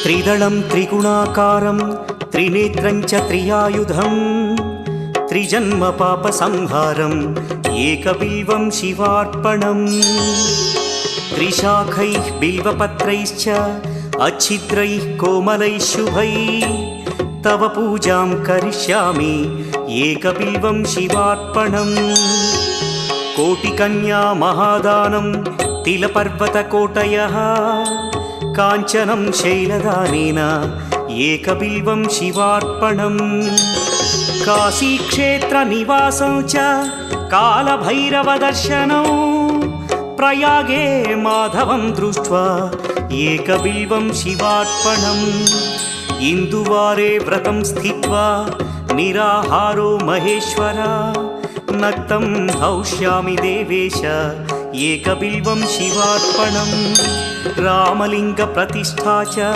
त्रिदलं त्रिगुणाकारं त्रिनेत्रं च त्रियायुधं त्रिजन्म पापसंहारम् एकबिल्वं शिवार्पणम् त्रिशाखैः बिल्वपत्रैश्च अच्छिद्रैः कोमलैः शुभैः तव पूजां करिष्यामि एकबिल्वं शिवार्पणम् कोटिकन्या महादानं तिलपर्वतकोटयः काञ्चनं शैलदानेन एकबिल्वं शिवार्पणम् काशीक्षेत्रनिवासं च कालभैरवदर्शनौ प्रयागे माधवं दृष्ट्वा एकबिल्वं शिवार्पणम् इन्दुवारे व्रतं स्थित्वा निराहारो महेश्वर नक्तं हौष्यामि देवेश एकबिल्वं शिवार्पणम् रामलिङ्गप्रतिष्ठा च